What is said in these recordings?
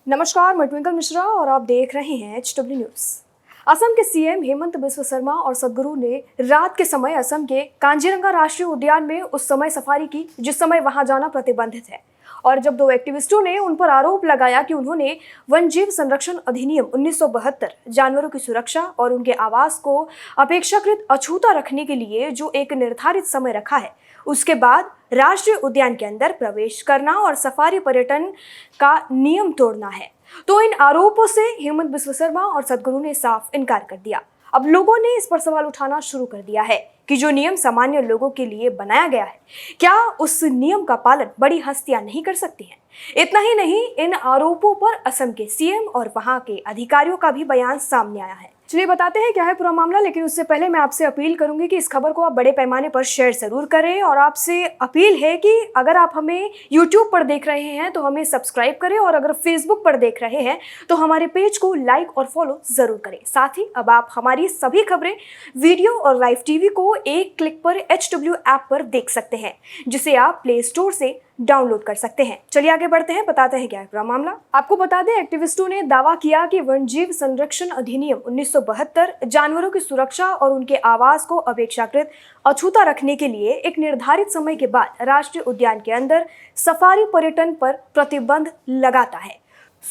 नमस्कार, मैं ट्विंकल मिश्रा और आप देख रहे हैं HW न्यूज। असम के सीएम हेमंत बिस्वा शर्मा और सदगुरु ने रात के समय असम के कांजीरंगा राष्ट्रीय उद्यान में उस समय सफारी की जिस समय वहां जाना प्रतिबंधित है। और जब दो एक्टिविस्टों ने उन पर आरोप लगाया कि उन्होंने वन्यजीव संरक्षण अधिनियम 1972 जानवरों की सुरक्षा और उनके आवास को अपेक्षाकृत अछूता रखने के लिए जो एक निर्धारित समय रखा है, उसके बाद राष्ट्रीय उद्यान के अंदर प्रवेश करना और सफारी पर्यटन का नियम तोड़ना है, तो इन आरोपों से हेमंत बिस्वा शर्मा और सदगुरु ने साफ इनकार कर दिया। अब लोगों ने इस पर सवाल उठाना शुरू कर दिया है कि जो नियम सामान्य लोगों के लिए बनाया गया है, क्या उस नियम का पालन बड़ी हस्तियां नहीं कर सकती हैं? इतना ही नहीं, इन आरोपों पर असम के सीएम और वहां के अधिकारियों का भी बयान सामने आया है। चलिए बताते हैं क्या है पूरा मामला, लेकिन उससे पहले मैं आपसे अपील करूंगी कि इस खबर को आप बड़े पैमाने पर शेयर जरूर करें और आपसे अपील है कि अगर आप हमें YouTube पर देख रहे हैं तो हमें सब्सक्राइब करें और अगर Facebook पर देख रहे हैं तो हमारे पेज को लाइक और फॉलो जरूर करें। साथ ही अब आप हमारी सभी खबरें, वीडियो और लाइव टीवी को एक क्लिक पर HW ऐप पर देख सकते हैं, जिसे आप प्ले स्टोर से डाउनलोड कर सकते हैं। चलिए आगे बढ़ते हैं, बताते हैं क्या है पूरा मामला। आपको बता दें, एक्टिविस्टों ने दावा किया कि वन्यजीव संरक्षण अधिनियम 1972 जानवरों की सुरक्षा और उनके आवास को अपेक्षाकृत अछूता रखने के लिए एक निर्धारित समय के बाद राष्ट्रीय उद्यान के अंदर सफारी पर्यटन पर प्रतिबंध लगाता है।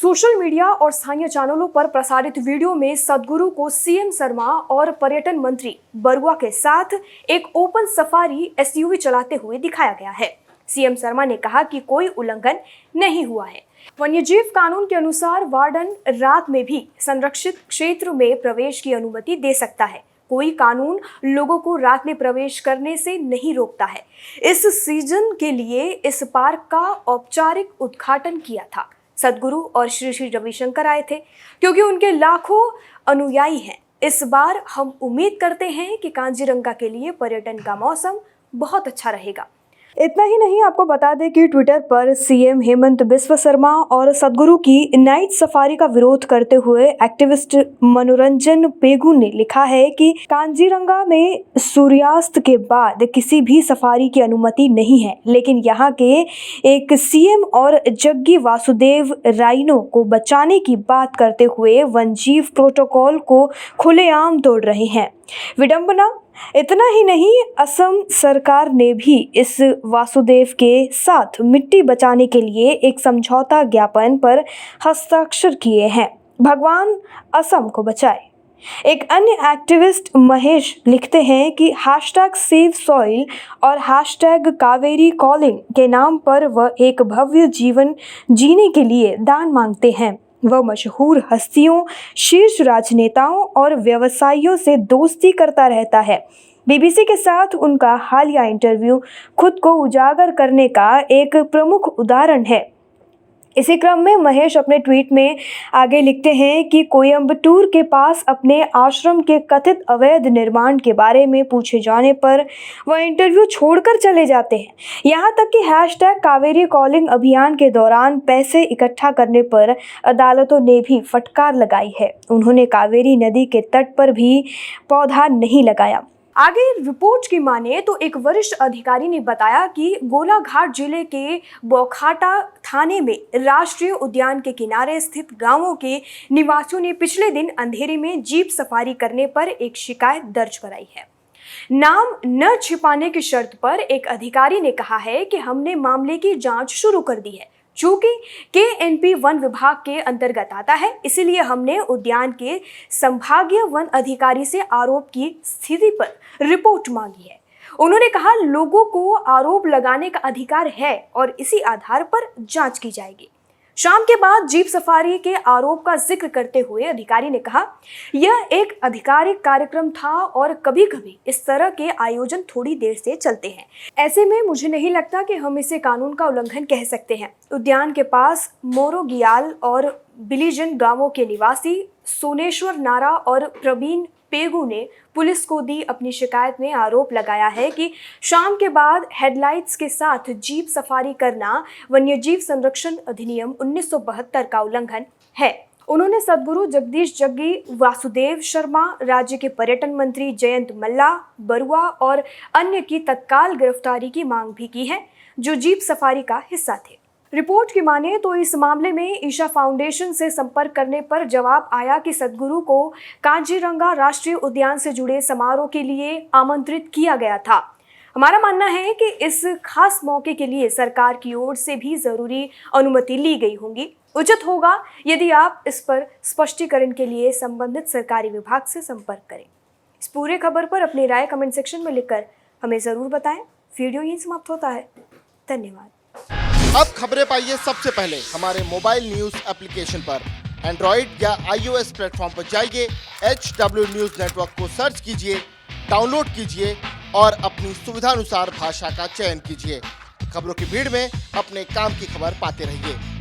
सोशल मीडिया और स्थानीय चैनलों पर प्रसारित वीडियो में सदगुरु को सीएम शर्मा और पर्यटन मंत्री बरुआ के साथ एक ओपन सफारी SUV चलाते हुए दिखाया गया है। सीएम शर्मा ने कहा कि कोई उल्लंघन नहीं हुआ है। वन्यजीव कानून के अनुसार वार्डन रात में भी संरक्षित क्षेत्र में प्रवेश की अनुमति दे सकता है। कोई कानून लोगों को रात में प्रवेश करने से नहीं रोकता है। इस सीजन के लिए इस पार्क का औपचारिक उद्घाटन किया था। सदगुरु और श्री श्री रविशंकर आए थे क्योंकि उनके लाखों अनुयायी हैं। इस बार हम उम्मीद करते हैं कि कांजीरंगा के लिए पर्यटन का मौसम बहुत अच्छा रहेगा। इतना ही नहीं, आपको बता दें कि ट्विटर पर सीएम हेमंत बिस्वा शर्मा और सदगुरु की नाइट सफारी का विरोध करते हुए एक्टिविस्ट मनोरंजन पेगू ने लिखा है कि कांजीरंगा में सूर्यास्त के बाद किसी भी सफारी की अनुमति नहीं है, लेकिन यहाँ के एक सीएम और जग्गी वासुदेव राइनो को बचाने की बात करते हुए वन्यजीव प्रोटोकॉल को खुलेआम तोड़ रहे हैं। विडंबना। इतना ही नहीं, असम सरकार ने भी इस वासुदेव के साथ मिट्टी बचाने के लिए एक समझौता ज्ञापन पर हस्ताक्षर किए हैं। भगवान असम को बचाए। एक अन्य एक्टिविस्ट महेश लिखते हैं कि #सेव सॉइल और #कावेरी कॉलिंग के नाम पर वह एक भव्य जीवन जीने के लिए दान मांगते हैं। वह मशहूर हस्तियों, शीर्ष राजनेताओं और व्यवसायियों से दोस्ती करता रहता है। BBC के साथ उनका हालिया इंटरव्यू खुद को उजागर करने का एक प्रमुख उदाहरण है। इसी क्रम में महेश अपने ट्वीट में आगे लिखते हैं कि कोयम्बटूर के पास अपने आश्रम के कथित अवैध निर्माण के बारे में पूछे जाने पर वह इंटरव्यू छोड़कर चले जाते हैं। यहाँ तक कि #कावेरी कॉलिंग अभियान के दौरान पैसे इकट्ठा करने पर अदालतों ने भी फटकार लगाई है। उन्होंने कावेरी नदी के तट पर भी पौधा नहीं लगाया। आगे रिपोर्ट की माने तो एक वरिष्ठ अधिकारी ने बताया कि गोलाघाट जिले के बोखाटा थाने में राष्ट्रीय उद्यान के किनारे स्थित गांवों के निवासियों ने पिछले दिन अंधेरे में जीप सफारी करने पर एक शिकायत दर्ज कराई है। नाम न छिपाने की शर्त पर एक अधिकारी ने कहा है कि हमने मामले की जांच शुरू कर दी है। चूंकि KNP वन विभाग के अंतर्गत आता है, इसीलिए हमने उद्यान के संभागीय वन अधिकारी से आरोप की स्थिति पर रिपोर्ट मांगी है। उन्होंने कहा, लोगों को आरोप लगाने का अधिकार है और इसी आधार पर जांच की जाएगी। शाम के बाद जीप सफारी के आरोप का जिक्र करते हुए अधिकारी ने कहा, यह एक आधिकारिक कार्यक्रम था और कभी-कभी इस तरह के आयोजन थोड़ी देर से चलते हैं। ऐसे में मुझे नहीं लगता कि हम इसे कानून का उल्लंघन कह सकते हैं। उद्यान के पास मोरोगियाल और बिलीजन गांवों के निवासी सोनेश्वर नारा और प्रवीण पेगू ने पुलिस को दी अपनी शिकायत में आरोप लगाया है कि शाम के बाद हेडलाइट्स के साथ जीप सफारी करना वन्यजीव संरक्षण अधिनियम 1972 का उल्लंघन है। उन्होंने सदगुरु जगदीश जग्गी वासुदेव शर्मा, राज्य के पर्यटन मंत्री जयंत मल्ला, बरुआ और अन्य की तत्काल गिरफ्तारी की मांग भी की है, जो जीप सफारी का हिस्सा थे। रिपोर्ट की माने तो इस मामले में ईशा फाउंडेशन से संपर्क करने पर जवाब आया कि सद्गुरु को कांजीरंगा राष्ट्रीय उद्यान से जुड़े समारोह के लिए आमंत्रित किया गया था। हमारा मानना है कि इस खास मौके के लिए सरकार की ओर से भी जरूरी अनुमति ली गई होगी। उचित होगा यदि आप इस पर स्पष्टीकरण के लिए संबंधित सरकारी विभाग से संपर्क करें। इस पूरे खबर पर अपनी राय कमेंट सेक्शन में लिखकर हमें जरूर बताएं। वीडियो यहीं समाप्त होता है। धन्यवाद। अब खबरें पाइए सबसे पहले हमारे मोबाइल न्यूज एप्लीकेशन पर। एंड्रॉइड या iOS प्लेटफॉर्म पर जाइए, HW न्यूज नेटवर्क को सर्च कीजिए, डाउनलोड कीजिए और अपनी सुविधानुसार भाषा का चयन कीजिए। खबरों की भीड़ में अपने काम की खबर पाते रहिए।